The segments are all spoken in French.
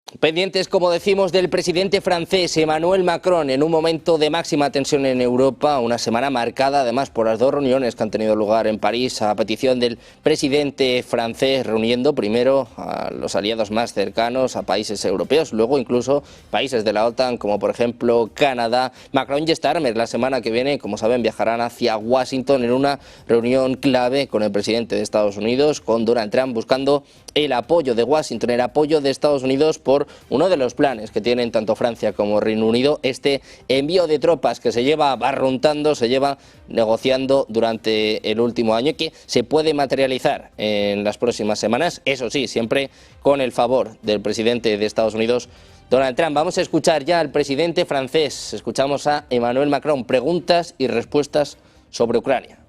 Pendientes, como decimos, del presidente francés Emmanuel Macron en un momento de máxima tensión en Europa, una semana marcada además por las dos reuniones que han tenido lugar en París a petición del presidente francés, reuniendo primero a los aliados más cercanos, a países europeos, luego incluso países de la OTAN como por ejemplo Canadá. Macron y Starmer la semana que viene, como saben, viajarán hacia Washington en una reunión clave con el presidente de Estados Unidos, con Donald Trump, buscando el apoyo de Washington, el apoyo de Estados Unidos por uno de los planes que tienen tanto Francia como Reino Unido, este envío de tropas que se lleva barruntando, se lleva negociando durante el último año y que se puede materializar en las próximas semanas, eso sí, siempre con el favor del presidente de Estados Unidos, Donald Trump. Vamos a escuchar ya al presidente francés, escuchamos a Emmanuel Macron, preguntas y respuestas sobre Ucrania.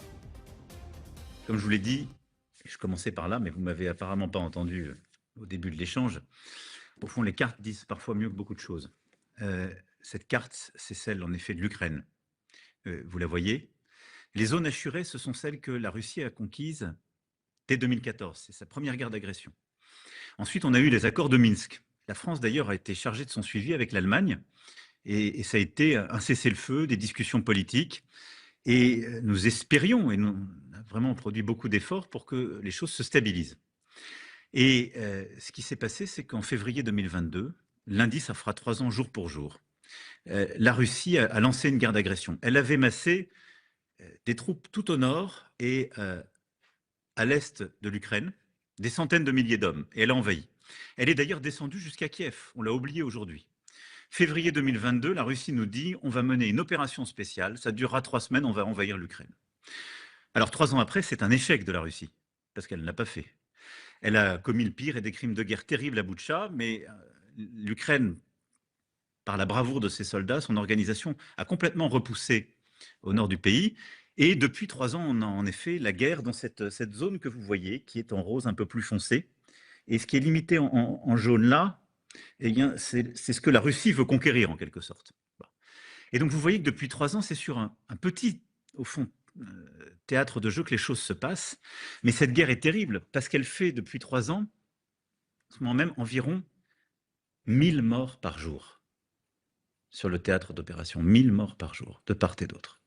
Comme je vous l'ai dit, je commençais par là, mais vous m'avez apparemment pas entendu au début de l'échange. Au fond, les cartes disent parfois mieux que beaucoup de choses. Cette carte, c'est celle en effet de l'Ukraine. Vous la voyez. Les zones assurées, ce sont celles que la Russie a conquises dès 2014. C'est sa première guerre d'agression. Ensuite, on a eu les accords de Minsk. La France, d'ailleurs, a été chargée de son suivi avec l'Allemagne. Et ça a été un cessez-le-feu, des discussions politiques. Et nous espérions, et nous avons vraiment produit beaucoup d'efforts pour que les choses se stabilisent. Et ce qui s'est passé, c'est qu'en février 2022, lundi, ça fera 3 ans jour pour jour, la Russie a lancé une guerre d'agression. Elle avait massé des troupes tout au nord et à l'est de l'Ukraine, des centaines de milliers d'hommes, et elle a envahi. Elle est d'ailleurs descendue jusqu'à Kiev, on l'a oublié aujourd'hui. Février 2022, la Russie nous dit on va mener une opération spéciale, ça durera 3 semaines, on va envahir l'Ukraine. Alors 3 ans après, c'est un échec de la Russie, parce qu'elle ne l'a pas fait. Elle a commis le pire et des crimes de guerre terribles à Boutcha, mais l'Ukraine, par la bravoure de ses soldats, son organisation a complètement repoussé au nord du pays. Et depuis 3 ans, on a en effet la guerre dans cette zone que vous voyez, qui est en rose un peu plus foncé. Et ce qui est limité en jaune là, eh bien, c'est ce que la Russie veut conquérir en quelque sorte. Et donc vous voyez que depuis 3 ans, c'est sur un petit, au fond, théâtre de jeu que les choses se passent. Mais cette guerre est terrible parce qu'elle fait depuis 3 ans, en ce moment même, environ 1000 morts par jour sur le théâtre d'opération. 1000 morts par jour, de part et d'autre.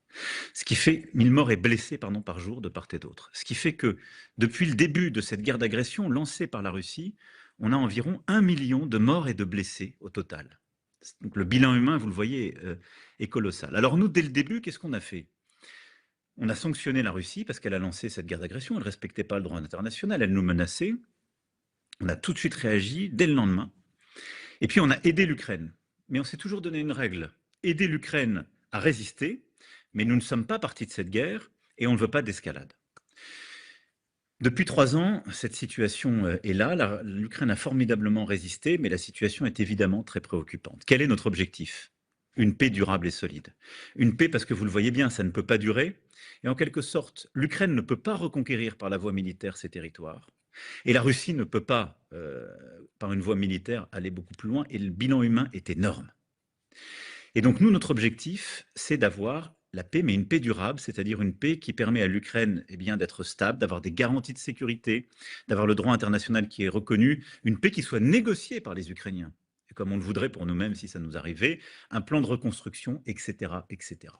Ce qui fait 1000 morts et blessés par jour, de part et d'autre. Ce qui fait que depuis le début de cette guerre d'agression lancée par la Russie, on a environ 1 million de morts et de blessés au total. Donc le bilan humain, vous le voyez, est colossal. Alors nous, dès le début, qu'est-ce qu'on a fait ? On a sanctionné la Russie parce qu'elle a lancé cette guerre d'agression, elle ne respectait pas le droit international, elle nous menaçait. On a tout de suite réagi dès le lendemain. Et puis on a aidé l'Ukraine. Mais on s'est toujours donné une règle, aider l'Ukraine à résister, mais nous ne sommes pas partis de cette guerre et on ne veut pas d'escalade. Depuis 3 ans, cette situation est là. L'Ukraine a formidablement résisté, mais la situation est évidemment très préoccupante. Quel est notre objectif ? Une paix durable et solide. Une paix parce que vous le voyez bien, ça ne peut pas durer. Et en quelque sorte, l'Ukraine ne peut pas reconquérir par la voie militaire ses territoires. Et la Russie ne peut pas, par une voie militaire, aller beaucoup plus loin. Et le bilan humain est énorme. Et donc nous, notre objectif, c'est d'avoir la paix, mais une paix durable, c'est-à-dire une paix qui permet à l'Ukraine d'être stable, d'avoir des garanties de sécurité, d'avoir le droit international qui est reconnu, une paix qui soit négociée par les Ukrainiens, et comme on le voudrait pour nous-mêmes si ça nous arrivait, un plan de reconstruction, etc., etc.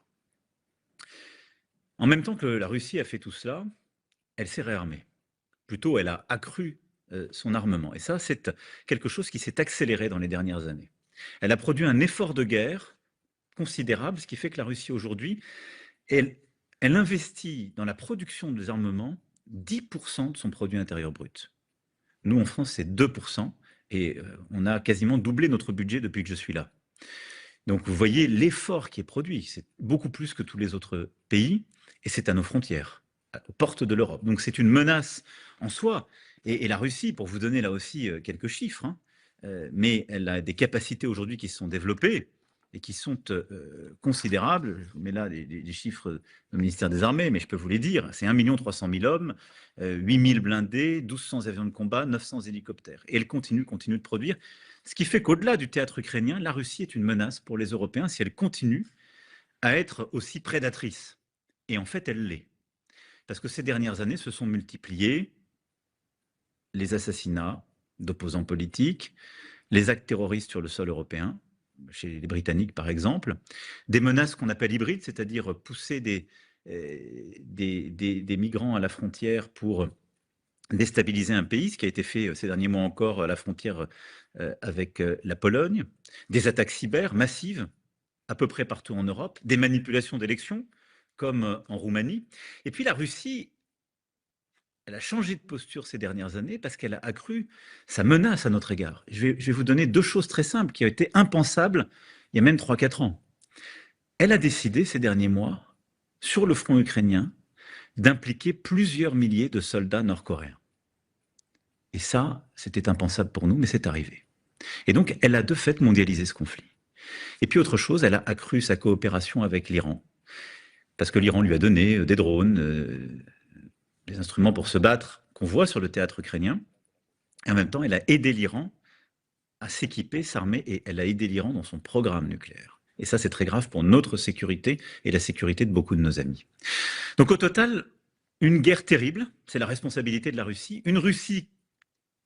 En même temps que la Russie a fait tout cela, elle s'est réarmée. Plutôt, elle a accru son armement. Et ça, c'est quelque chose qui s'est accéléré dans les dernières années. Elle a produit un effort de guerre considérable, ce qui fait que la Russie aujourd'hui, elle investit dans la production des armements 10% de son produit intérieur brut. Nous, en France, c'est 2%, et on a quasiment doublé notre budget depuis que je suis là. Donc vous voyez l'effort qui est produit, c'est beaucoup plus que tous les autres pays, et c'est à nos frontières, aux portes de l'Europe. Donc c'est une menace en soi, et la Russie, pour vous donner là aussi quelques chiffres, mais elle a des capacités aujourd'hui qui se sont développées, et qui sont considérables. Je vous mets là les chiffres du ministère des Armées, mais je peux vous les dire. C'est 1 300 000 hommes, 8 000 blindés, 1 200 avions de combat, 900 hélicoptères. Et elle continue de produire. Ce qui fait qu'au-delà du théâtre ukrainien, la Russie est une menace pour les Européens si elle continue à être aussi prédatrice. Et en fait, elle l'est. Parce que ces dernières années se sont multipliés les assassinats d'opposants politiques, les actes terroristes sur le sol européen, chez les Britanniques par exemple, des menaces qu'on appelle hybrides, c'est-à-dire pousser des migrants à la frontière pour déstabiliser un pays, ce qui a été fait ces derniers mois encore à la frontière avec la Pologne, des attaques cyber massives à peu près partout en Europe, des manipulations d'élections comme en Roumanie. Et puis la Russie, elle a changé de posture ces dernières années parce qu'elle a accru sa menace à notre égard. Je vais vous donner deux choses très simples qui ont été impensables il y a même 3-4 ans. Elle a décidé ces derniers mois, sur le front ukrainien, d'impliquer plusieurs milliers de soldats nord-coréens. Et ça, c'était impensable pour nous, mais c'est arrivé. Et donc, elle a de fait mondialisé ce conflit. Et puis autre chose, elle a accru sa coopération avec l'Iran. Parce que l'Iran lui a donné des drones, des instruments pour se battre, qu'on voit sur le théâtre ukrainien. Et en même temps, elle a aidé l'Iran à s'équiper, s'armer, et elle a aidé l'Iran dans son programme nucléaire. Et ça, c'est très grave pour notre sécurité et la sécurité de beaucoup de nos amis. Donc au total, une guerre terrible, c'est la responsabilité de la Russie. Une Russie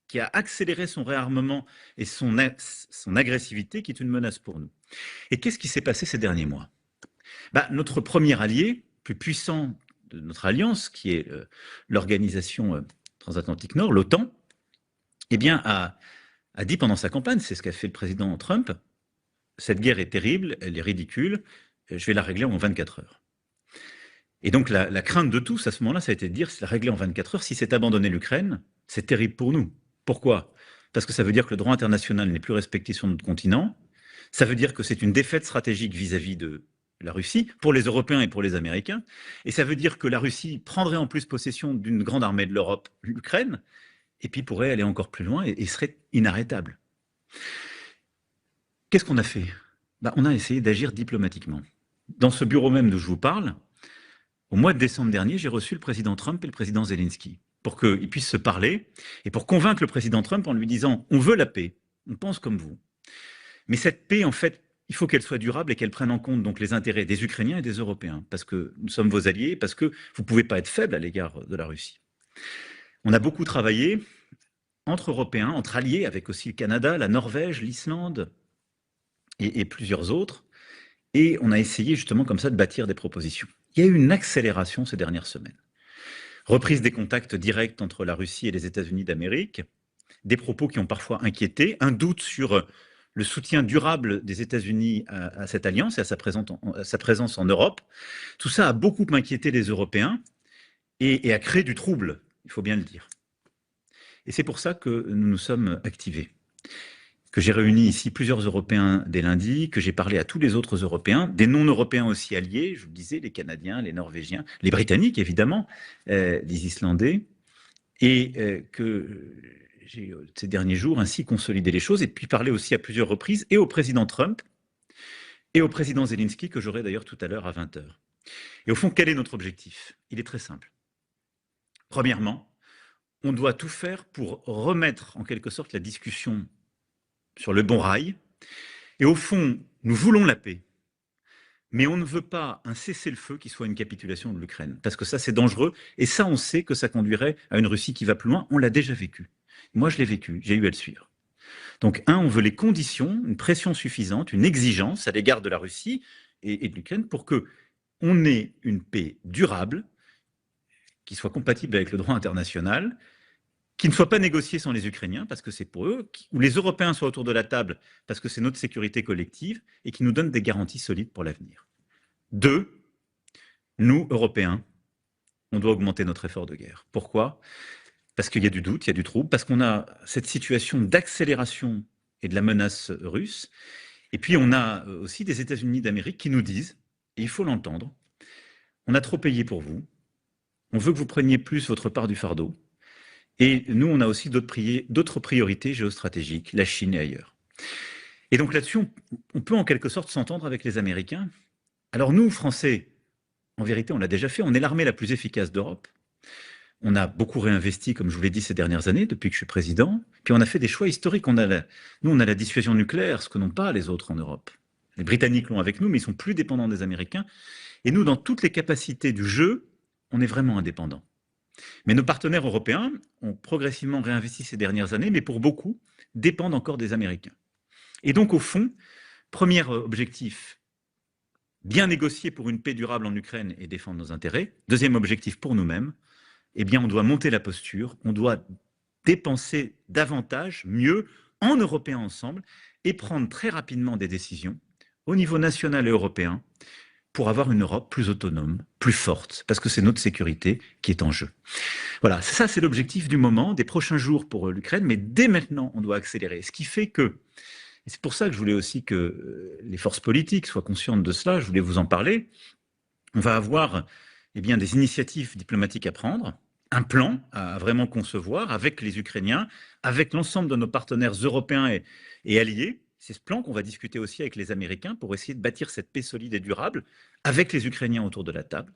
qui a accéléré son réarmement et son agressivité, qui est une menace pour nous. Et qu'est-ce qui s'est passé ces derniers mois? Notre premier allié, plus puissant de notre alliance, qui est l'organisation transatlantique Nord, l'OTAN, eh bien, a dit pendant sa campagne, c'est ce qu'a fait le président Trump, cette guerre est terrible, elle est ridicule, je vais la régler en 24 heures. Et donc la crainte de tous à ce moment-là, ça a été de dire, c'est la régler en 24 heures, si c'est abandonner l'Ukraine, c'est terrible pour nous. Pourquoi? Parce que ça veut dire que le droit international n'est plus respecté sur notre continent, ça veut dire que c'est une défaite stratégique vis-à-vis de la Russie, pour les Européens et pour les Américains, et ça veut dire que la Russie prendrait en plus possession d'une grande armée de l'Europe, l'Ukraine, et puis pourrait aller encore plus loin et serait inarrêtable. Qu'est-ce qu'on a fait? On a essayé d'agir diplomatiquement. Dans ce bureau même d'où je vous parle, au mois de décembre dernier, j'ai reçu le président Trump et le président Zelensky pour qu'ils puissent se parler et pour convaincre le président Trump en lui disant « on veut la paix, on pense comme vous, mais cette paix, en fait, il faut qu'elle soit durable et qu'elle prenne en compte donc les intérêts des Ukrainiens et des Européens, parce que nous sommes vos alliés, parce que vous ne pouvez pas être faible à l'égard de la Russie. » On a beaucoup travaillé entre Européens, entre alliés, avec aussi le Canada, la Norvège, l'Islande et plusieurs autres, et on a essayé justement comme ça de bâtir des propositions. Il y a eu une accélération ces dernières semaines. Reprise des contacts directs entre la Russie et les États-Unis d'Amérique, des propos qui ont parfois inquiété, un doute sur le soutien durable des États-Unis à cette alliance et à sa présence en Europe. Tout ça a beaucoup inquiété les Européens et a créé du trouble, il faut bien le dire. Et c'est pour ça que nous nous sommes activés, que j'ai réuni ici plusieurs Européens dès lundi, que j'ai parlé à tous les autres Européens, des non-Européens aussi alliés, je vous le disais, les Canadiens, les Norvégiens, les Britanniques évidemment, les Islandais, et que j'ai ces derniers jours ainsi consolidé les choses, et puis parlé aussi à plusieurs reprises, et au président Trump, et au président Zelensky, que j'aurai d'ailleurs tout à l'heure à 20h. Et au fond, quel est notre objectif? Il est très simple. Premièrement, on doit tout faire pour remettre en quelque sorte la discussion sur le bon rail. Et au fond, nous voulons la paix, mais on ne veut pas un cessez-le-feu qui soit une capitulation de l'Ukraine, parce que ça c'est dangereux, et ça on sait que ça conduirait à une Russie qui va plus loin, on l'a déjà vécu. Moi je l'ai vécu, j'ai eu à le suivre. Donc on veut les conditions, une pression suffisante, une exigence à l'égard de la Russie et de l'Ukraine pour qu'on ait une paix durable, qui soit compatible avec le droit international, qui ne soit pas négocié sans les Ukrainiens, parce que c'est pour eux, où les Européens soient autour de la table, parce que c'est notre sécurité collective, et qui nous donne des garanties solides pour l'avenir. 2, nous, Européens, on doit augmenter notre effort de guerre. Pourquoi? Parce qu'il y a du doute, il y a du trouble, parce qu'on a cette situation d'accélération et de la menace russe, et puis on a aussi des États-Unis d'Amérique qui nous disent, et il faut l'entendre, on a trop payé pour vous, on veut que vous preniez plus votre part du fardeau, et nous, on a aussi d'autres priorités géostratégiques, la Chine et ailleurs. Et donc là-dessus, on peut en quelque sorte s'entendre avec les Américains. Alors nous, Français, en vérité, on l'a déjà fait, on est l'armée la plus efficace d'Europe. On a beaucoup réinvesti, comme je vous l'ai dit, ces dernières années, depuis que je suis président. Puis on a fait des choix historiques. Nous, on a la dissuasion nucléaire, ce que n'ont pas les autres en Europe. Les Britanniques l'ont avec nous, mais ils sont plus dépendants des Américains. Et nous, dans toutes les capacités du jeu, on est vraiment indépendants. Mais nos partenaires européens ont progressivement réinvesti ces dernières années, mais pour beaucoup, dépendent encore des Américains. Et donc, au fond, premier objectif, bien négocier pour une paix durable en Ukraine et défendre nos intérêts. Deuxième objectif pour nous-mêmes, eh bien, on doit monter la posture, on doit dépenser davantage, mieux, en Européens ensemble, et prendre très rapidement des décisions au niveau national et européen pour avoir une Europe plus autonome, plus forte, parce que c'est notre sécurité qui est en jeu. Voilà, ça c'est l'objectif du moment, des prochains jours pour l'Ukraine, mais dès maintenant, on doit accélérer. Ce qui fait que, et c'est pour ça que je voulais aussi que les forces politiques soient conscientes de cela, je voulais vous en parler, on va avoir eh bien, des initiatives diplomatiques à prendre, un plan à vraiment concevoir avec les Ukrainiens, avec l'ensemble de nos partenaires européens et alliés. C'est ce plan qu'on va discuter aussi avec les Américains pour essayer de bâtir cette paix solide et durable avec les Ukrainiens autour de la table.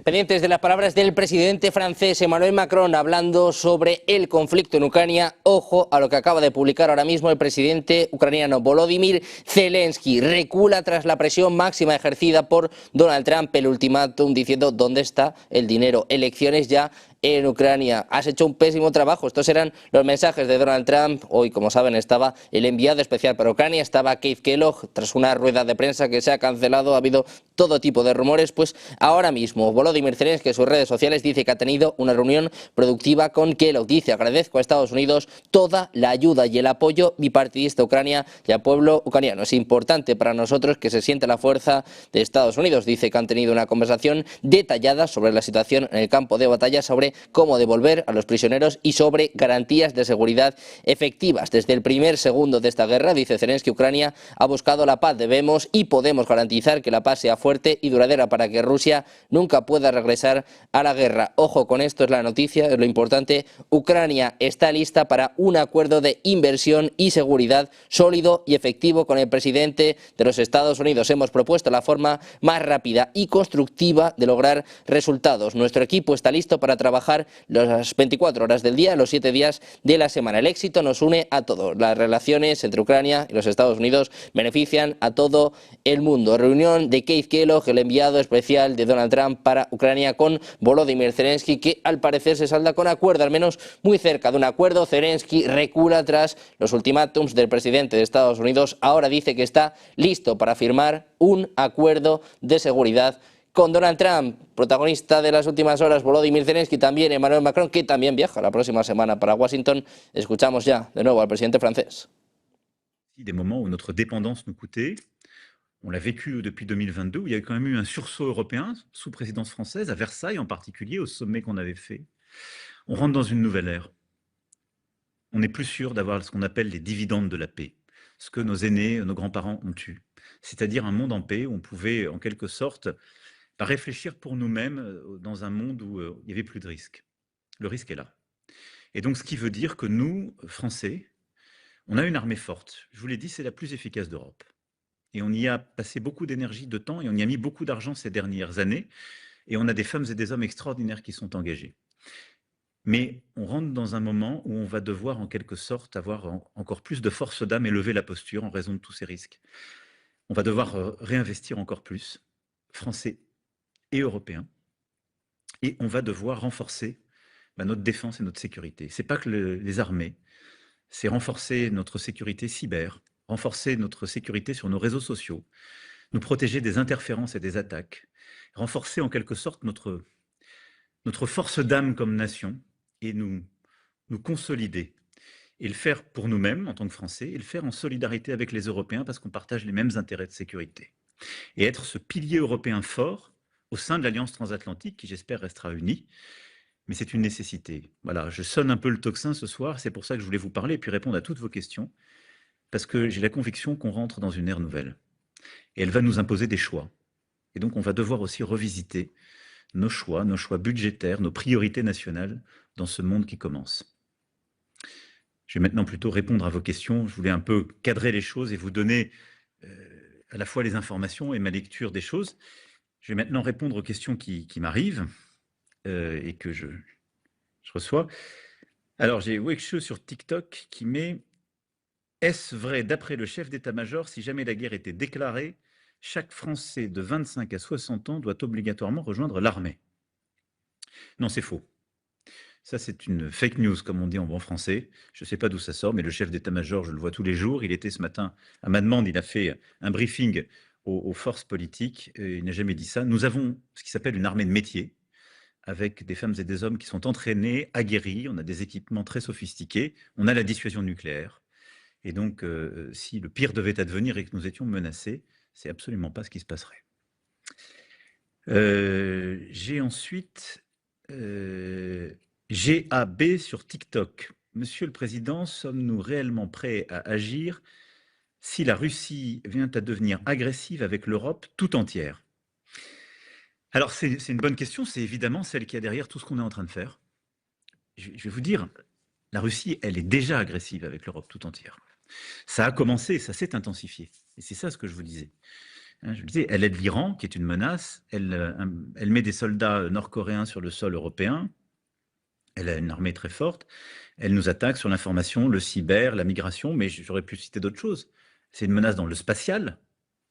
Pendientes de las palabras del presidente francés Emmanuel Macron hablando sobre el conflicto en Ucrania. Ojo a lo que acaba de publicar ahora mismo el presidente ucraniano Volodymyr Zelensky. Recula tras la presión máxima ejercida por Donald Trump, el ultimátum diciendo dónde está el dinero. Elecciones ya en Ucrania. Has hecho un pésimo trabajo. Estos eran los mensajes de Donald Trump. Hoy, como saben, estaba el enviado especial para Ucrania, estaba Keith Kellogg. Tras una rueda de prensa que se ha cancelado, ha habido todo tipo de rumores. Pues ahora mismo Volodymyr Zelensky en sus redes sociales dice que ha tenido una reunión productiva con Kellogg. Dice: agradezco a Estados Unidos toda la ayuda y el apoyo bipartidista a Ucrania y al pueblo ucraniano. Es importante para nosotros que se sienta la fuerza de Estados Unidos. Dice que han tenido una conversación detallada sobre la situación en el campo de batalla, sobre cómo devolver a los prisioneros y sobre garantías de seguridad efectivas. Desde el primer segundo de esta guerra, dice Zelensky, Ucrania ha buscado la paz. Debemos y podemos garantizar que la paz sea fuerte y duradera para que Rusia nunca pueda regresar a la guerra. Ojo con esto, es la noticia, es lo importante. Ucrania está lista para un acuerdo de inversión y seguridad sólido y efectivo con el presidente de los Estados Unidos. Hemos propuesto la forma más rápida y constructiva de lograr resultados. Nuestro equipo está listo para trabajar las 24 horas del día, los 7 días de la semana. El éxito nos une a todos. Las relaciones entre Ucrania y los Estados Unidos benefician a todo el mundo. Reunión de Keith Kellogg, el enviado especial de Donald Trump para Ucrania, con Volodymyr Zelensky, que al parecer se salda con acuerdo, al menos muy cerca de un acuerdo. Zelensky recula tras los ultimátums del presidente de Estados Unidos. Ahora dice que está listo para firmar un acuerdo de seguridad con Donald Trump. Protagonista de las últimas horas, Volodymyr Zelensky, también Emmanuel Macron, que también viaja la próxima semana para Washington. Escuchamos ya de nuevo al presidente francés. Des moments où notre dépendance nous coûtait, on l'a vécu depuis 2022, où il y a quand même eu un sursaut européen sous présidence française, à Versailles en particulier, au sommet qu'on avait fait. On rentre dans une nouvelle ère. On n'est plus sûr d'avoir ce qu'on appelle les dividendes de la paix, ce que nos aînés, nos grands-parents ont eu. C'est-à-dire un monde en paix où on pouvait, en quelque sorte, réfléchir pour nous-mêmes dans un monde où il n'y avait plus de risque. Le risque est là. Et donc, ce qui veut dire que nous, Français, on a une armée forte. Je vous l'ai dit, c'est la plus efficace d'Europe. Et on y a passé beaucoup d'énergie, de temps, et on y a mis beaucoup d'argent ces dernières années. Et on a des femmes et des hommes extraordinaires qui sont engagés. Mais on rentre dans un moment où on va devoir, en quelque sorte, avoir encore plus de force d'âme et lever la posture en raison de tous ces risques. On va devoir réinvestir encore plus, Français et européens. Et on va devoir renforcer notre défense et notre sécurité. Ce n'est pas que les armées, c'est renforcer notre sécurité cyber, renforcer notre sécurité sur nos réseaux sociaux, nous protéger des interférences et des attaques, renforcer en quelque sorte notre force d'âme comme nation et nous consolider. Et le faire pour nous-mêmes en tant que Français, et le faire en solidarité avec les Européens parce qu'on partage les mêmes intérêts de sécurité. Et être ce pilier européen fort au sein de l'Alliance transatlantique qui, j'espère, restera unie. Mais c'est une nécessité. Voilà, je sonne un peu le tocsin ce soir, c'est pour ça que je voulais vous parler et puis répondre à toutes vos questions, parce que j'ai la conviction qu'on rentre dans une ère nouvelle. Et elle va nous imposer des choix. Et donc on va devoir aussi revisiter nos choix budgétaires, nos priorités nationales dans ce monde qui commence. Je vais maintenant plutôt répondre à vos questions. Je voulais un peu cadrer les choses et vous donner à la fois les informations et ma lecture des choses. Je vais maintenant répondre aux questions qui m'arrivent et que je reçois. Alors, j'ai Wekche sur TikTok qui met « Est-ce vrai, d'après le chef d'état-major, si jamais la guerre était déclarée, chaque Français de 25 à 60 ans doit obligatoirement rejoindre l'armée ?» Non, c'est faux. Ça, c'est une fake news, comme on dit en bon français. Je ne sais pas d'où ça sort, mais le chef d'état-major, je le vois tous les jours. Il était ce matin, à ma demande, il a fait un briefing aux forces politiques. Et il n'a jamais dit ça. Nous avons ce qui s'appelle une armée de métier, avec des femmes et des hommes qui sont entraînés, aguerris. On a des équipements très sophistiqués. On a la dissuasion nucléaire. Et donc, si le pire devait advenir et que nous étions menacés, c'est absolument pas ce qui se passerait. J'ai ensuite GAB sur TikTok. Monsieur le Président, sommes-nous réellement prêts à agir si la Russie vient à devenir agressive avec l'Europe tout entière? Alors, c'est une bonne question. C'est évidemment celle qui est derrière tout ce qu'on est en train de faire. Je vais vous dire, la Russie, elle est déjà agressive avec l'Europe tout entière. Ça a commencé, ça s'est intensifié. Et c'est ça ce que je vous disais. Je vous disais, elle aide l'Iran, qui est une menace. Elle met des soldats nord-coréens sur le sol européen. Elle a une armée très forte. Elle nous attaque sur l'information, le cyber, la migration, mais j'aurais pu citer d'autres choses. C'est une menace dans le spatial.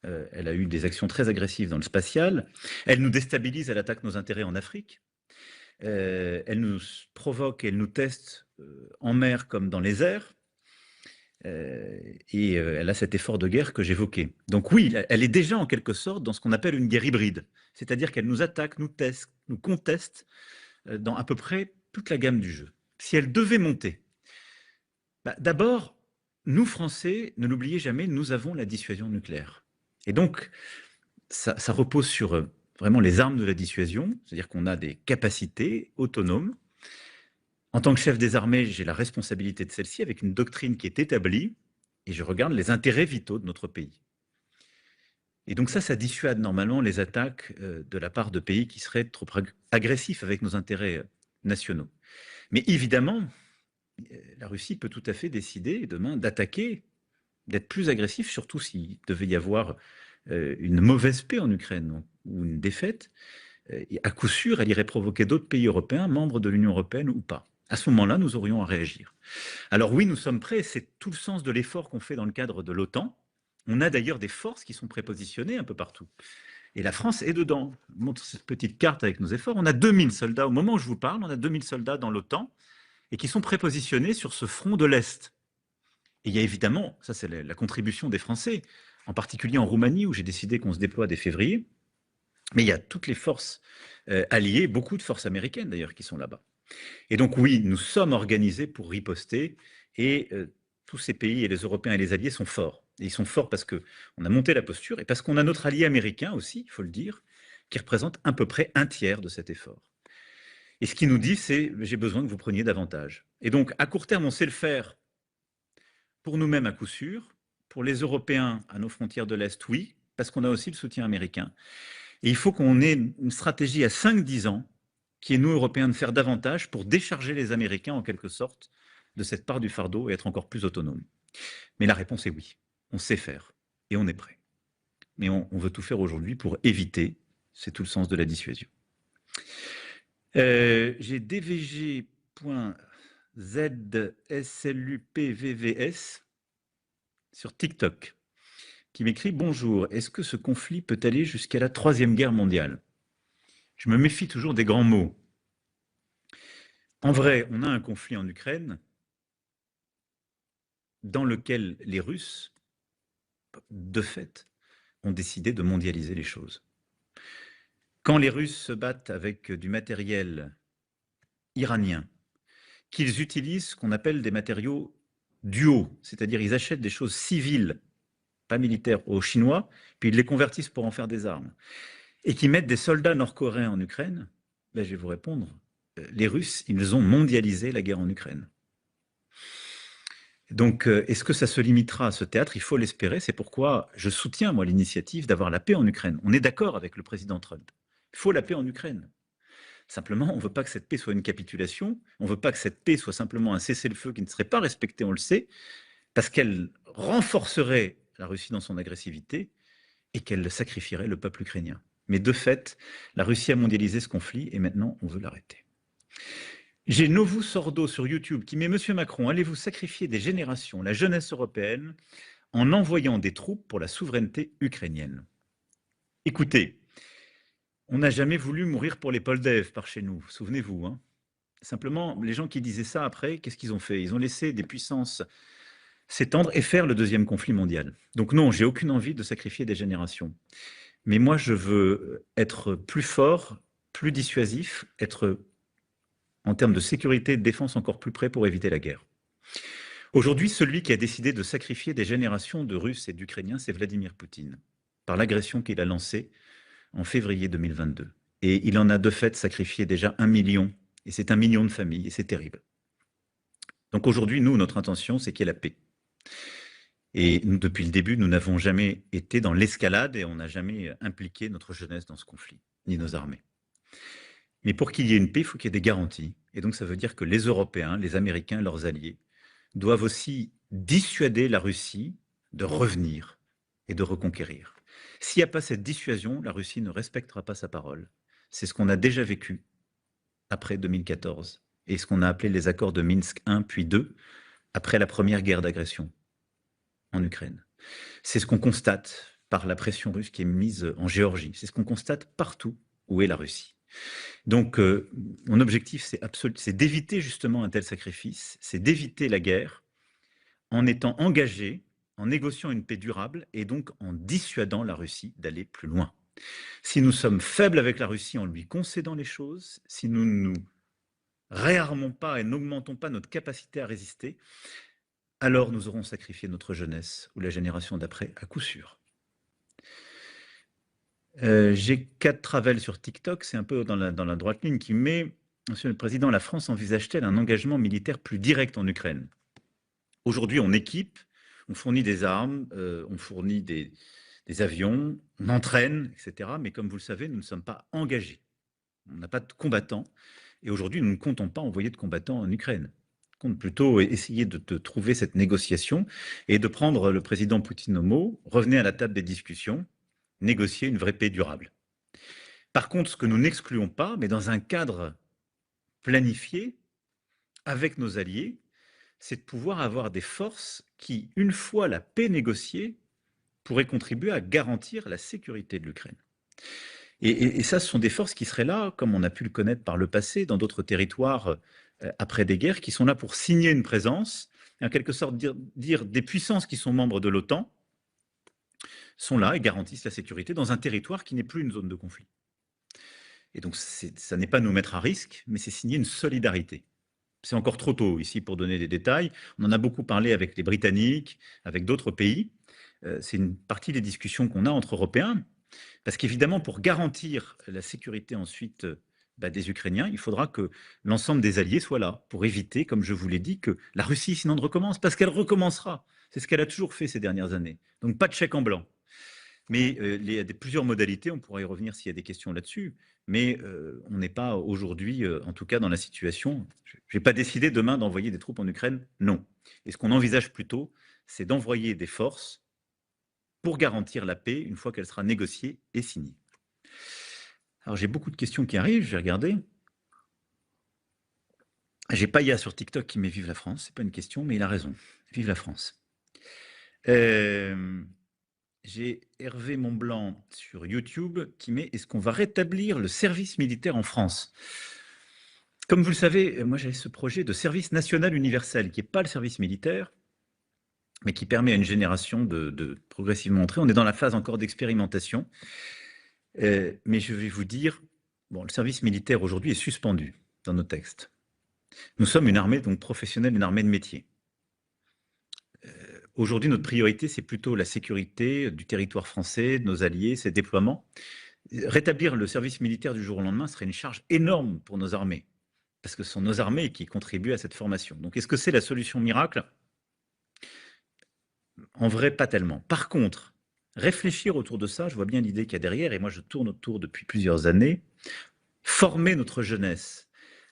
Elle a eu des actions très agressives dans le spatial. Elle nous déstabilise, elle attaque nos intérêts en Afrique. Elle nous provoque, elle nous teste en mer comme dans les airs. Et elle a cet effort de guerre que j'évoquais. Donc oui, elle est déjà en quelque sorte dans ce qu'on appelle une guerre hybride. C'est-à-dire qu'elle nous attaque, nous teste, nous conteste dans à peu près toute la gamme du jeu. Si elle devait monter, d'abord, nous Français, ne l'oubliez jamais, nous avons la dissuasion nucléaire. Et donc, ça repose sur vraiment les armes de la dissuasion, c'est-à-dire qu'on a des capacités autonomes. En tant que chef des armées, j'ai la responsabilité de celle-ci avec une doctrine qui est établie et je regarde les intérêts vitaux de notre pays. Et donc ça dissuade normalement les attaques de la part de pays qui seraient trop agressifs avec nos intérêts nationaux. Mais évidemment, la Russie peut tout à fait décider demain d'attaquer, d'être plus agressif, surtout s'il devait y avoir une mauvaise paix en Ukraine ou une défaite. À coup sûr, elle irait provoquer d'autres pays européens, membres de l'Union européenne ou pas. À ce moment-là, nous aurions à réagir. Alors oui, nous sommes prêts, c'est tout le sens de l'effort qu'on fait dans le cadre de l'OTAN. On a d'ailleurs des forces qui sont prépositionnées un peu partout. Et la France est dedans. Je montre cette petite carte avec nos efforts. On a 2000 soldats, au moment où je vous parle, on a 2000 soldats dans l'OTAN et qui sont prépositionnés sur ce front de l'Est. Et il y a évidemment, ça c'est la contribution des Français, en particulier en Roumanie où j'ai décidé qu'on se déploie dès février. Mais il y a toutes les forces alliées, beaucoup de forces américaines d'ailleurs qui sont là-bas. Et donc oui, nous sommes organisés pour riposter et tous ces pays et les Européens et les alliés sont forts. Et ils sont forts parce qu'on a monté la posture et parce qu'on a notre allié américain aussi, il faut le dire, qui représente à peu près un tiers de cet effort. Et ce qu'il nous dit, c'est « j'ai besoin que vous preniez davantage ». Et donc à court terme, on sait le faire pour nous-mêmes à coup sûr, pour les Européens à nos frontières de l'Est, oui, parce qu'on a aussi le soutien américain. Et il faut qu'on ait une stratégie à 5-10 ans qui est, nous, Européens, de faire davantage pour décharger les Américains, en quelque sorte, de cette part du fardeau et être encore plus autonomes. Mais la réponse est oui. On sait faire et on est prêt. Mais on veut tout faire aujourd'hui pour éviter, c'est tout le sens de la dissuasion. J'ai dvg.zslupvvs sur TikTok qui m'écrit « Bonjour, est-ce que ce conflit peut aller jusqu'à la 3e guerre mondiale ?» Je me méfie toujours des grands mots. En vrai, on a un conflit en Ukraine dans lequel les Russes, de fait, ont décidé de mondialiser les choses. Quand les Russes se battent avec du matériel iranien, qu'ils utilisent ce qu'on appelle des matériaux duaux, c'est-à-dire ils achètent des choses civiles, pas militaires, aux Chinois, puis ils les convertissent pour en faire des armes, et qui mettent des soldats nord-coréens en Ukraine, ben je vais vous répondre, les Russes, ils ont mondialisé la guerre en Ukraine. Donc, est-ce que ça se limitera à ce théâtre? Il faut l'espérer, c'est pourquoi je soutiens, moi, l'initiative d'avoir la paix en Ukraine. On est d'accord avec le président Trump. Il faut la paix en Ukraine. Simplement, on ne veut pas que cette paix soit une capitulation, on ne veut pas que cette paix soit simplement un cessez-le-feu qui ne serait pas respecté, on le sait, parce qu'elle renforcerait la Russie dans son agressivité et qu'elle sacrifierait le peuple ukrainien. Mais de fait, la Russie a mondialisé ce conflit et maintenant, on veut l'arrêter. J'ai Novus Sordo sur YouTube qui met « Monsieur Macron, allez-vous sacrifier des générations, la jeunesse européenne, en envoyant des troupes pour la souveraineté ukrainienne ?» Écoutez, on n'a jamais voulu mourir pour les Poldev par chez nous, souvenez-vous. Hein, Simplement, les gens qui disaient ça après, qu'est-ce qu'ils ont fait? Ils ont laissé des puissances s'étendre et faire le deuxième conflit mondial. Donc non, j'ai aucune envie de sacrifier des générations. Mais moi, je veux être plus fort, plus dissuasif, être en termes de sécurité et de défense encore plus près pour éviter la guerre. Aujourd'hui, celui qui a décidé de sacrifier des générations de Russes et d'Ukrainiens, c'est Vladimir Poutine, par l'agression qu'il a lancée en février 2022. Et il en a de fait sacrifié déjà 1 million, et c'est 1 million de familles, et c'est terrible. Donc aujourd'hui, nous, notre intention, c'est qu'il y ait la paix. Et nous, depuis le début, nous n'avons jamais été dans l'escalade et on n'a jamais impliqué notre jeunesse dans ce conflit, ni nos armées. Mais pour qu'il y ait une paix, il faut qu'il y ait des garanties. Et donc ça veut dire que les Européens, les Américains, leurs alliés, doivent aussi dissuader la Russie de revenir et de reconquérir. S'il n'y a pas cette dissuasion, la Russie ne respectera pas sa parole. C'est ce qu'on a déjà vécu après 2014 et ce qu'on a appelé les accords de Minsk I puis II, après la première guerre d'agression en Ukraine. C'est ce qu'on constate par la pression russe qui est mise en Géorgie. C'est ce qu'on constate partout où est la Russie. Donc, mon objectif, c'est d'éviter justement un tel sacrifice, c'est d'éviter la guerre en étant engagé, en négociant une paix durable et donc en dissuadant la Russie d'aller plus loin. Si nous sommes faibles avec la Russie en lui concédant les choses, si nous ne nous réarmons pas et n'augmentons pas notre capacité à résister, alors nous aurons sacrifié notre jeunesse ou la génération d'après à coup sûr. J'ai 4 Travel sur TikTok, c'est un peu dans la droite ligne qui met « Monsieur le Président, la France envisage-t-elle un engagement militaire plus direct en Ukraine ?» Aujourd'hui, on équipe, on fournit des armes, on fournit des avions, on entraîne, etc. Mais comme vous le savez, nous ne sommes pas engagés. On n'a pas de combattants. Et aujourd'hui, nous ne comptons pas envoyer de combattants en Ukraine. On compte plutôt essayer de trouver cette négociation et de prendre le président Poutine au mot, revenez à la table des discussions, négocier une vraie paix durable. Par contre, ce que nous n'excluons pas, mais dans un cadre planifié, avec nos alliés, c'est de pouvoir avoir des forces qui, une fois la paix négociée, pourraient contribuer à garantir la sécurité de l'Ukraine. Et ça, ce sont des forces qui seraient là, comme on a pu le connaître par le passé, dans d'autres territoires après des guerres, qui sont là pour signer une présence, et en quelque sorte dire des puissances qui sont membres de l'OTAN, sont là et garantissent la sécurité dans un territoire qui n'est plus une zone de conflit. Et donc, ça n'est pas nous mettre à risque, mais c'est signer une solidarité. C'est encore trop tôt ici pour donner des détails. On en a beaucoup parlé avec les Britanniques, avec d'autres pays. C'est une partie des discussions qu'on a entre Européens. Parce qu'évidemment, pour garantir la sécurité ensuite des Ukrainiens, il faudra que l'ensemble des alliés soient là pour éviter, comme je vous l'ai dit, que la Russie sinon ne recommence, parce qu'elle recommencera. C'est ce qu'elle a toujours fait ces dernières années. Donc pas de chèque en blanc. Mais il y a plusieurs modalités, on pourra y revenir s'il y a des questions là-dessus, mais on n'est pas aujourd'hui, en tout cas dans la situation, je n'ai pas décidé demain d'envoyer des troupes en Ukraine, non. Et ce qu'on envisage plutôt, c'est d'envoyer des forces pour garantir la paix une fois qu'elle sera négociée et signée. Alors j'ai beaucoup de questions qui arrivent, je vais regarder. J'ai Paya sur TikTok qui met « Vive la France », c'est pas une question, mais il a raison, vive la France. J'ai Hervé Montblanc sur YouTube qui met « Est-ce qu'on va rétablir le service militaire en France ?» Comme vous le savez, moi j'ai ce projet de service national universel qui n'est pas le service militaire, mais qui permet à une génération de progressivement entrer. On est dans la phase encore d'expérimentation. Mais je vais vous dire, bon, le service militaire aujourd'hui est suspendu dans nos textes. Nous sommes une armée donc professionnelle, une armée de métier. Aujourd'hui, notre priorité, c'est plutôt la sécurité du territoire français, de nos alliés, ses déploiements. Rétablir le service militaire du jour au lendemain serait une charge énorme pour nos armées, parce que ce sont nos armées qui contribuent à cette formation. Donc, est-ce que c'est la solution miracle ? En vrai, pas tellement. Par contre, réfléchir autour de ça, je vois bien l'idée qu'il y a derrière, et moi je tourne autour depuis plusieurs années, former notre jeunesse,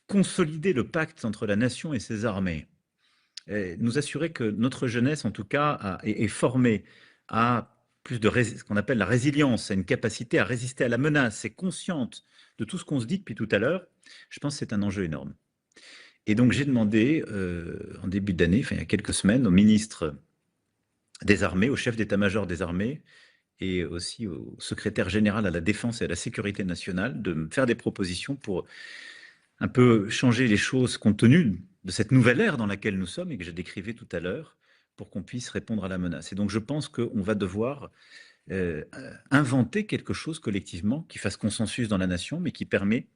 consolider le pacte entre la nation et ses armées, nous assurer que notre jeunesse, en tout cas, est formée à plus de ce qu'on appelle la résilience, à une capacité à résister à la menace, est consciente de tout ce qu'on se dit depuis tout à l'heure, je pense que c'est un enjeu énorme. Et donc j'ai demandé, en début d'année, enfin il y a quelques semaines, au ministre des Armées, au chef d'état-major des Armées, et aussi au secrétaire général à la Défense et à la Sécurité nationale, de me faire des propositions pour un peu changer les choses compte tenu de cette nouvelle ère dans laquelle nous sommes et que je décrivais tout à l'heure pour qu'on puisse répondre à la menace. Et donc je pense qu'on va devoir inventer quelque chose collectivement qui fasse consensus dans la nation, mais qui permet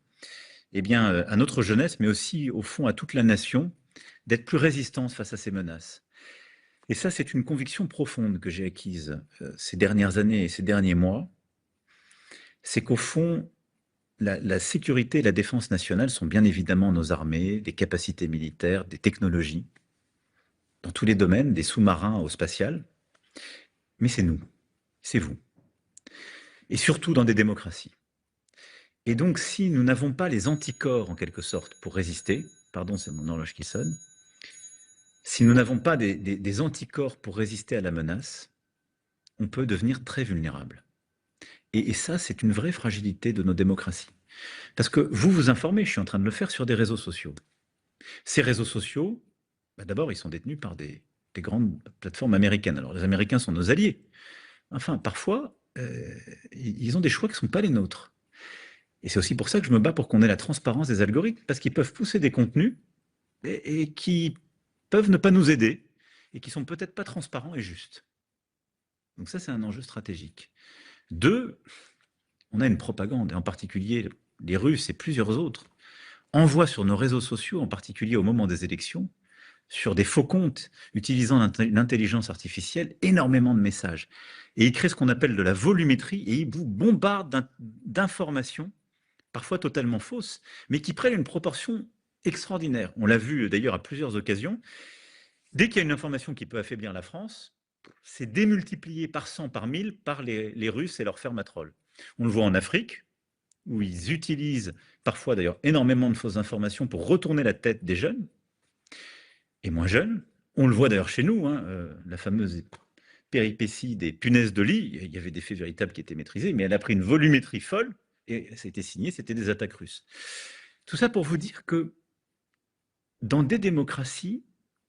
eh bien, à notre jeunesse, mais aussi au fond à toute la nation, d'être plus résistante face à ces menaces. Et ça, c'est une conviction profonde que j'ai acquise ces dernières années et ces derniers mois. C'est qu'au fond, la sécurité et la défense nationale sont bien évidemment nos armées, des capacités militaires, des technologies, dans tous les domaines, des sous-marins au spatial. Mais c'est nous, c'est vous. Et surtout dans des démocraties. Et donc, si nous n'avons pas les anticorps, en quelque sorte, pour résister, pardon, c'est mon horloge qui sonne, si nous n'avons pas des anticorps pour résister à la menace, on peut devenir très vulnérable. Et ça, c'est une vraie fragilité de nos démocraties. Parce que vous vous informez, je suis en train de le faire sur des réseaux sociaux. Ces réseaux sociaux, d'abord, ils sont détenus par des grandes plateformes américaines. Alors, les Américains sont nos alliés. Enfin, parfois, ils ont des choix qui ne sont pas les nôtres. Et c'est aussi pour ça que je me bats pour qu'on ait la transparence des algorithmes, parce qu'ils peuvent pousser des contenus et qui peuvent ne pas nous aider et qui sont peut-être pas transparents et justes. Donc ça, c'est un enjeu stratégique. 2, on a une propagande, et en particulier les Russes et plusieurs autres envoient sur nos réseaux sociaux, en particulier au moment des élections, sur des faux comptes utilisant l'intelligence artificielle, énormément de messages. Et ils créent ce qu'on appelle de la volumétrie et ils vous bombardent d'informations, parfois totalement fausses, mais qui prennent une proportion extraordinaire. On l'a vu d'ailleurs à plusieurs occasions. Dès qu'il y a une information qui peut affaiblir la France, c'est démultiplié par 100, par 1000 par les Russes et leurs fermes à trolls. On le voit en Afrique, où ils utilisent parfois d'ailleurs énormément de fausses informations pour retourner la tête des jeunes et moins jeunes. On le voit d'ailleurs chez nous, la fameuse péripétie des punaises de lit. Il y avait des faits véritables qui étaient maîtrisés, mais elle a pris une volumétrie folle et ça a été signé, c'était des attaques russes. Tout ça pour vous dire que dans des démocraties,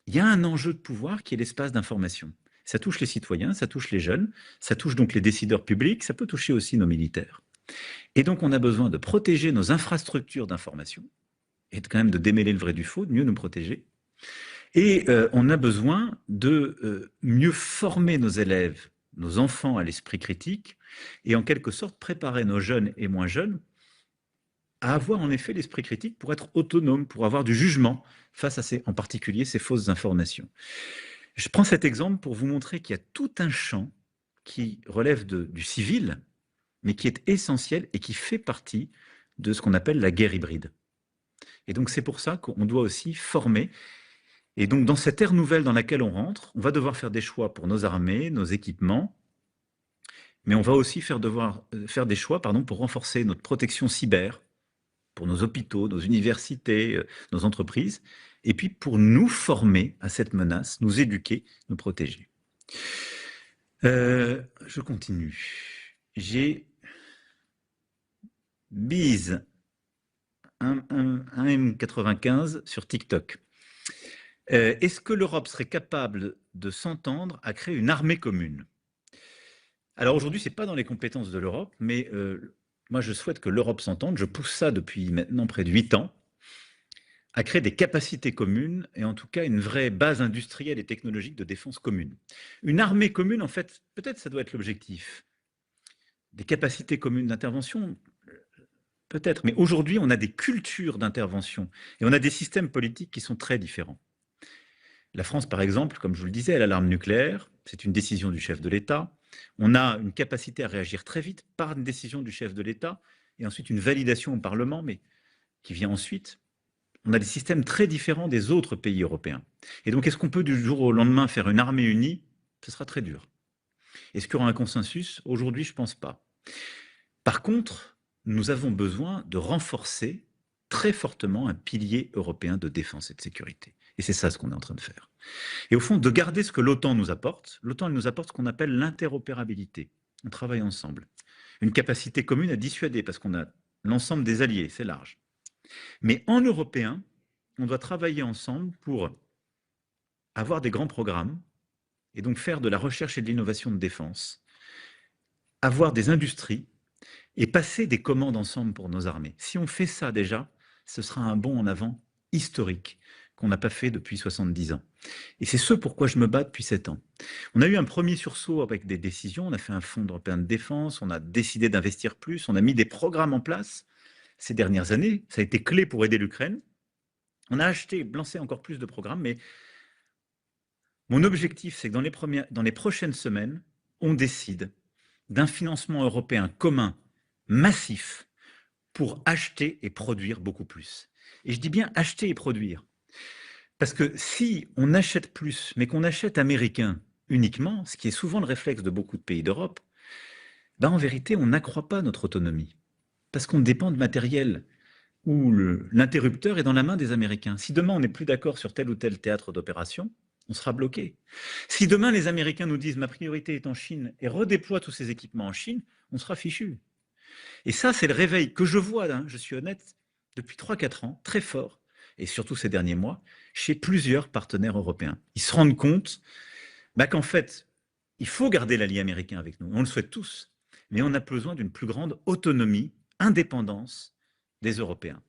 il y a un enjeu de pouvoir qui est l'espace d'information. Ça touche les citoyens, ça touche les jeunes, ça touche donc les décideurs publics, ça peut toucher aussi nos militaires. Et donc on a besoin de protéger nos infrastructures d'information et quand même de démêler le vrai du faux, de mieux nous protéger. Et on a besoin de mieux former nos élèves, nos enfants à l'esprit critique et en quelque sorte préparer nos jeunes et moins jeunes à avoir en effet l'esprit critique pour être autonome, pour avoir du jugement face à en particulier ces fausses informations. Je prends cet exemple pour vous montrer qu'il y a tout un champ qui relève du civil, mais qui est essentiel et qui fait partie de ce qu'on appelle la guerre hybride. Et donc c'est pour ça qu'on doit aussi former. Et donc dans cette ère nouvelle dans laquelle on rentre, on va devoir faire des choix pour nos armées, nos équipements, mais on va aussi faire des choix pour renforcer notre protection cyber, pour nos hôpitaux, nos universités, nos entreprises, et puis pour nous former à cette menace, nous éduquer, nous protéger. Je continue. J'ai Bise, un M95 sur TikTok. Est-ce que l'Europe serait capable de s'entendre à créer une armée commune? Alors aujourd'hui, ce n'est pas dans les compétences de l'Europe, mais moi je souhaite que l'Europe s'entende, je pousse ça depuis maintenant près de 8 ans, à créer des capacités communes et en tout cas une vraie base industrielle et technologique de défense commune. Une armée commune, en fait, peut-être ça doit être l'objectif. Des capacités communes d'intervention, peut-être, mais aujourd'hui on a des cultures d'intervention et on a des systèmes politiques qui sont très différents. La France, par exemple, comme je vous le disais, elle a l'arme nucléaire, c'est une décision du chef de l'État. On a une capacité à réagir très vite par une décision du chef de l'État et ensuite une validation au Parlement, mais qui vient ensuite. On a des systèmes très différents des autres pays européens. Et donc, est-ce qu'on peut du jour au lendemain faire une armée unie? Ce sera très dur. Est-ce qu'il y aura un consensus? Aujourd'hui, je ne pense pas. Par contre, nous avons besoin de renforcer très fortement un pilier européen de défense et de sécurité. Et c'est ça ce qu'on est en train de faire. Et au fond, de garder ce que l'OTAN nous apporte. L'OTAN, elle nous apporte ce qu'on appelle l'interopérabilité. On travaille ensemble. Une capacité commune à dissuader, parce qu'on a l'ensemble des alliés, c'est large. Mais en européen, on doit travailler ensemble pour avoir des grands programmes et donc faire de la recherche et de l'innovation de défense, avoir des industries et passer des commandes ensemble pour nos armées. Si on fait ça déjà, ce sera un bond en avant historique qu'on n'a pas fait depuis 70 ans. Et c'est ce pourquoi je me bats depuis 7 ans. On a eu un premier sursaut avec des décisions, on a fait un fonds européen de défense, on a décidé d'investir plus, on a mis des programmes en place ces dernières années, ça a été clé pour aider l'Ukraine. On a lancé encore plus de programmes, mais mon objectif, c'est que dans les prochaines semaines, on décide d'un financement européen commun, massif, pour acheter et produire beaucoup plus. Et je dis bien acheter et produire. Parce que si on achète plus, mais qu'on achète américain uniquement, ce qui est souvent le réflexe de beaucoup de pays d'Europe, ben en vérité, on n'accroît pas notre autonomie. Parce qu'on dépend de matériel où l'interrupteur est dans la main des Américains. Si demain on n'est plus d'accord sur tel ou tel théâtre d'opération, on sera bloqué. Si demain les Américains nous disent ma priorité est en Chine et redéploient tous ces équipements en Chine, on sera fichu. Et ça, c'est le réveil que je vois, je suis honnête, depuis 3-4 ans, très fort, et surtout ces derniers mois, chez plusieurs partenaires européens. Ils se rendent compte qu'en fait, il faut garder l'allié américain avec nous. On le souhaite tous, mais on a besoin d'une plus grande autonomie, indépendance des Européens.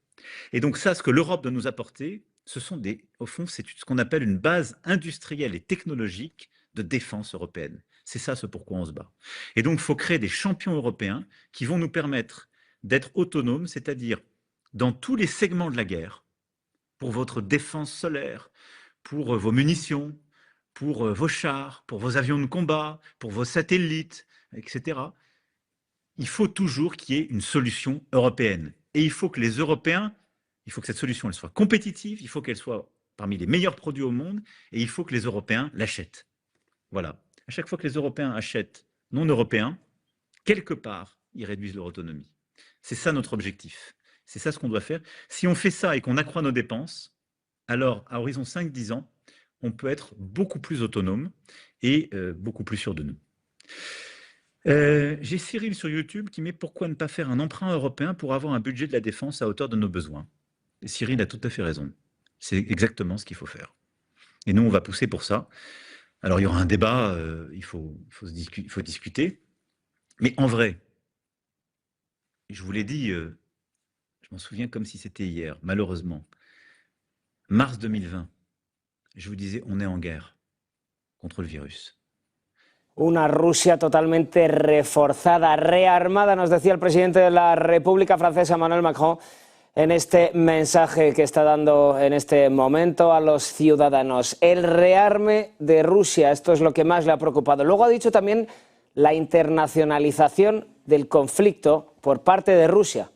Et donc ça, ce que l'Europe doit nous apporter, au fond, c'est ce qu'on appelle une base industrielle et technologique de défense européenne. C'est ça ce pourquoi on se bat. Et donc, il faut créer des champions européens qui vont nous permettre d'être autonomes, c'est-à-dire dans tous les segments de la guerre, pour votre défense solaire, pour vos munitions, pour vos chars, pour vos avions de combat, pour vos satellites, etc. Il faut toujours qu'il y ait une solution européenne. Et il faut que les Européens, il faut que cette solution elle soit compétitive, il faut qu'elle soit parmi les meilleurs produits au monde, et il faut que les Européens l'achètent. Voilà. À chaque fois que les Européens achètent non européens, quelque part, ils réduisent leur autonomie. C'est ça notre objectif. C'est ça ce qu'on doit faire. Si on fait ça et qu'on accroît nos dépenses, alors à horizon 5-10 ans, on peut être beaucoup plus autonome et beaucoup plus sûr de nous. J'ai Cyril sur YouTube qui met pourquoi ne pas faire un emprunt européen pour avoir un budget de la défense à hauteur de nos besoins. Et Cyril a tout à fait raison. C'est exactement ce qu'il faut faire. Et nous, on va pousser pour ça. Alors, il y aura un débat, il faut discuter. Mais en vrai, je vous l'ai dit, je m'en souviens comme si c'était hier, malheureusement. Mars 2020, je vous disais, on est en guerre contre le virus. Una Rusia totalmente reforzada, rearmada, nos decía el presidente de la República Francesa, Emmanuel Macron, en este mensaje que está dando en este momento a los ciudadanos. El rearme de Rusia, esto es lo que más le ha preocupado. Luego ha dicho también la internacionalización del conflicto por parte de Rusia.